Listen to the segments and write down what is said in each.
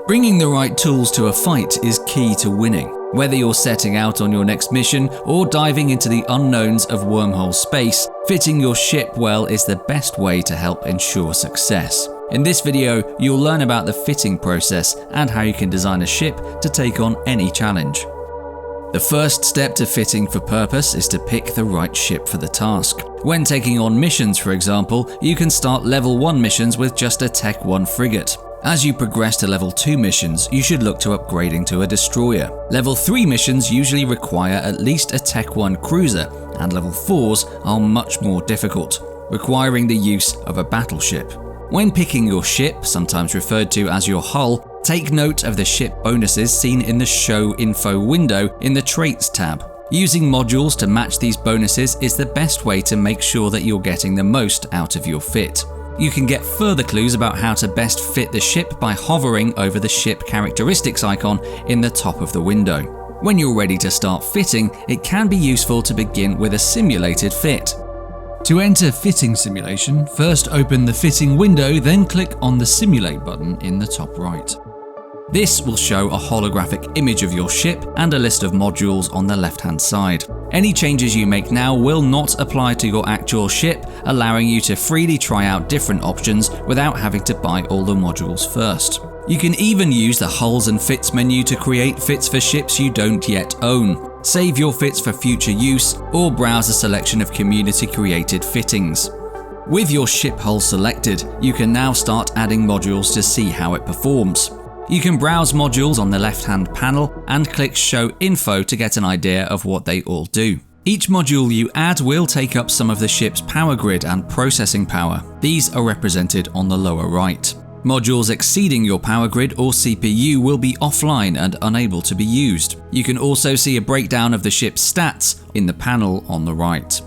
Bringing the right tools to a fight is key to winning. Whether you're setting out on your next mission or diving into the unknowns of wormhole space, fitting your ship well is the best way to help ensure success. In this video, you'll learn about the fitting process and how you can design a ship to take on any challenge. The first step to fitting for purpose is to pick the right ship for the task. When taking on missions, for example, you can start level 1 missions with just a Tech 1 frigate. As you progress to level 2 missions, you should look to upgrading to a destroyer. Level 3 missions usually require at least a Tech 1 cruiser, and level 4s are much more difficult, requiring the use of a battleship. When picking your ship, sometimes referred to as your hull, take note of the ship bonuses seen in the Show Info window in the Traits tab. Using modules to match these bonuses is the best way to make sure that you're getting the most out of your fit. You can get further clues about how to best fit the ship by hovering over the ship characteristics icon in the top of the window. When you're ready to start fitting, it can be useful to begin with a simulated fit. To enter Fitting Simulation, first open the Fitting window, then click on the Simulate button in the top right. This will show a holographic image of your ship and a list of modules on the left-hand side. Any changes you make now will not apply to your actual ship, allowing you to freely try out different options without having to buy all the modules first. You can even use the Hulls and Fits menu to create fits for ships you don't yet own, save your fits for future use, or browse a selection of community-created fittings. With your ship hull selected, you can now start adding modules to see how it performs. You can browse modules on the left-hand panel and click Show Info to get an idea of what they all do. Each module you add will take up some of the ship's power grid and processing power. These are represented on the lower right. Modules exceeding your power grid or CPU will be offline and unable to be used. You can also see a breakdown of the ship's stats in the panel on the right.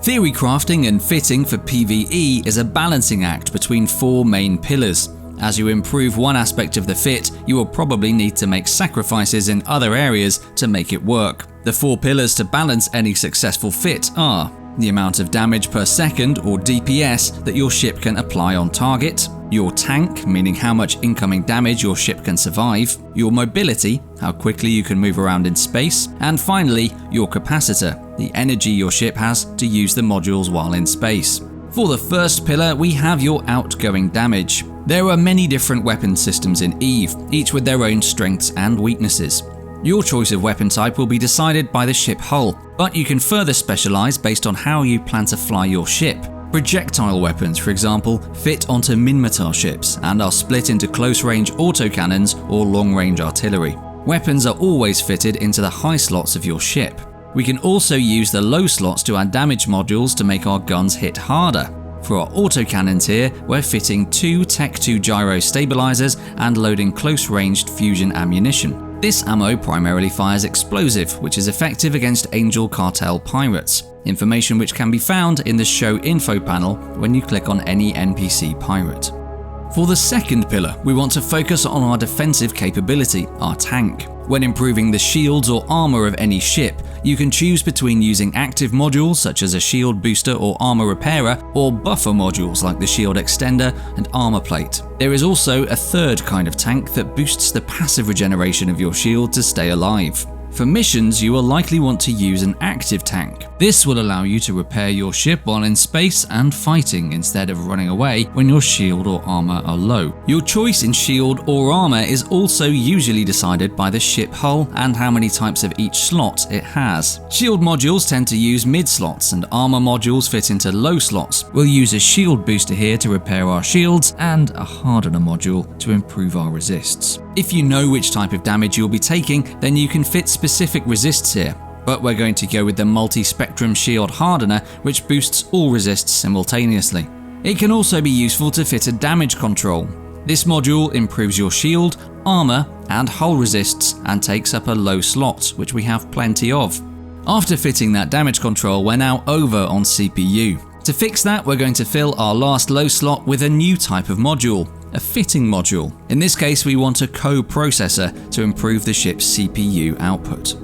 Theory crafting and fitting for PvE is a balancing act between 4 main pillars. As you improve one aspect of the fit, you will probably need to make sacrifices in other areas to make it work. The 4 pillars to balance any successful fit are the amount of damage per second or DPS that your ship can apply on target, your tank, meaning how much incoming damage your ship can survive, your mobility, how quickly you can move around in space, and finally, your capacitor, the energy your ship has to use the modules while in space. For the first pillar, we have your outgoing damage. There are many different weapon systems in EVE, each with their own strengths and weaknesses. Your choice of weapon type will be decided by the ship hull, but you can further specialize based on how you plan to fly your ship. Projectile weapons, for example, fit onto Minmatar ships and are split into close-range autocannons or long-range artillery. Weapons are always fitted into the high slots of your ship. We can also use the low slots to add damage modules to make our guns hit harder. For our autocannons here, we're fitting 2 Tech 2 gyro stabilizers and loading close-ranged fusion ammunition. This ammo primarily fires explosive, which is effective against Angel Cartel pirates, information which can be found in the Show Info panel when you click on any NPC pirate. For the second pillar, we want to focus on our defensive capability, our tank. When improving the shields or armor of any ship, you can choose between using active modules such as a shield booster or armor repairer, or buffer modules like the shield extender and armor plate. There is also a third kind of tank that boosts the passive regeneration of your shield to stay alive. For missions, you will likely want to use an active tank. This will allow you to repair your ship while in space and fighting instead of running away when your shield or armor are low. Your choice in shield or armor is also usually decided by the ship hull and how many types of each slot it has. Shield modules tend to use mid slots and armor modules fit into low slots. We'll use a shield booster here to repair our shields and a hardener module to improve our resists. If you know which type of damage you'll be taking, then you can fit specific resists here, but we're going to go with the multi-spectrum shield hardener, which boosts all resists simultaneously. It can also be useful to fit a damage control. This module improves your shield, armor, and hull resists and takes up a low slot, which we have plenty of. After fitting that damage control, we're now over on CPU. To fix that, we're going to fill our last low slot with a new type of module, a fitting module. In this case, we want a co-processor to improve the ship's CPU output.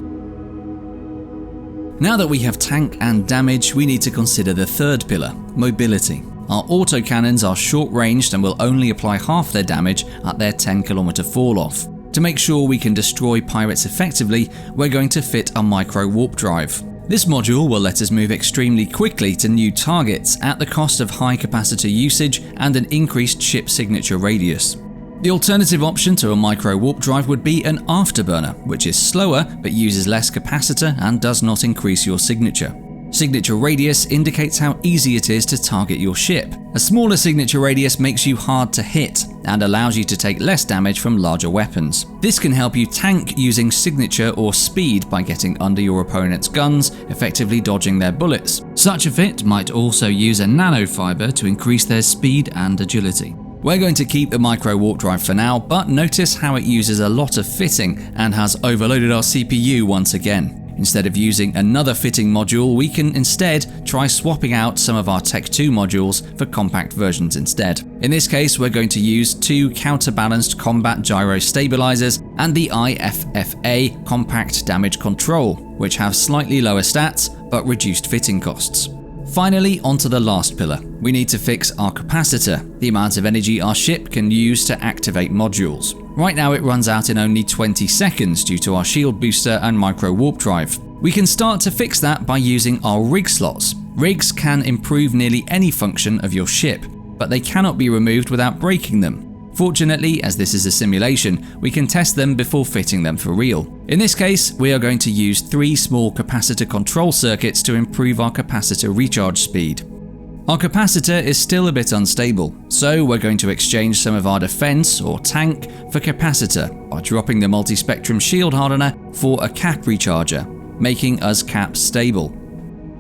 Now that we have tank and damage, we need to consider the third pillar, mobility. Our autocannons are short-ranged and will only apply half their damage at their 10km fall-off. To make sure we can destroy pirates effectively, we're going to fit a micro warp drive. This module will let us move extremely quickly to new targets at the cost of high capacitor usage and an increased ship signature radius. The alternative option to a micro warp drive would be an afterburner, which is slower but uses less capacitor and does not increase your signature. Signature radius indicates how easy it is to target your ship. A smaller signature radius makes you hard to hit and allows you to take less damage from larger weapons. This can help you tank using signature or speed by getting under your opponent's guns, effectively dodging their bullets. Such a fit might also use a nanofiber to increase their speed and agility. We're going to keep the micro warp drive for now, but notice how it uses a lot of fitting and has overloaded our CPU once again. Instead of using another fitting module, we can instead try swapping out some of our Tech 2 modules for compact versions instead. In this case, we're going to use 2 counterbalanced combat gyro stabilizers and the IFFA compact damage control, which have slightly lower stats but reduced fitting costs. Finally, onto the last pillar. We need to fix our capacitor, the amount of energy our ship can use to activate modules. Right now it runs out in only 20 seconds due to our shield booster and micro warp drive. We can start to fix that by using our rig slots. Rigs can improve nearly any function of your ship, but they cannot be removed without breaking them. Fortunately, as this is a simulation, we can test them before fitting them for real. In this case, we are going to use 3 small capacitor control circuits to improve our capacitor recharge speed. Our capacitor is still a bit unstable, so we're going to exchange some of our defense or tank for capacitor by dropping the multispectrum shield hardener for a cap recharger, making us cap stable.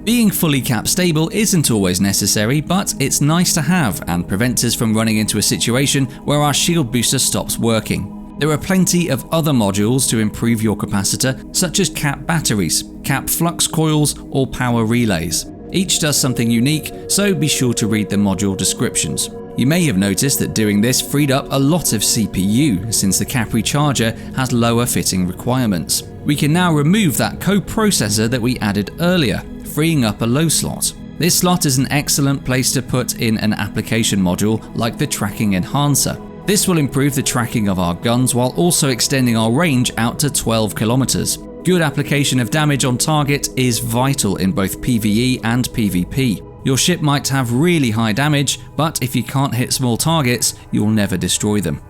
Being fully cap stable isn't always necessary, but it's nice to have and prevents us from running into a situation where our shield booster stops working. There are plenty of other modules to improve your capacitor, such as cap batteries, cap flux coils, or power relays. Each does something unique, so be sure to read the module descriptions. You may have noticed that doing this freed up a lot of CPU, since the cap recharger has lower fitting requirements. We can now remove that coprocessor that we added earlier, freeing up a low slot. This slot is an excellent place to put in an application module like the tracking enhancer. This will improve the tracking of our guns while also extending our range out to 12 kilometers. Good application of damage on target is vital in both PvE and PvP. Your ship might have really high damage, but if you can't hit small targets, you'll never destroy them.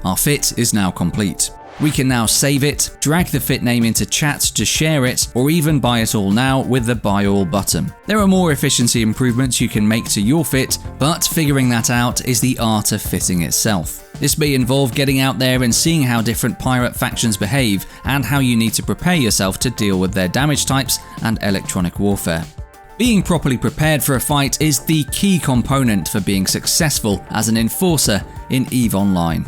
Our fit is now complete. We can now save it, drag the fit name into chat to share it, or even buy it all now with the buy all button. There are more efficiency improvements you can make to your fit, but figuring that out is the art of fitting itself. This may involve getting out there and seeing how different pirate factions behave and how you need to prepare yourself to deal with their damage types and electronic warfare. Being properly prepared for a fight is the key component for being successful as an enforcer in EVE Online.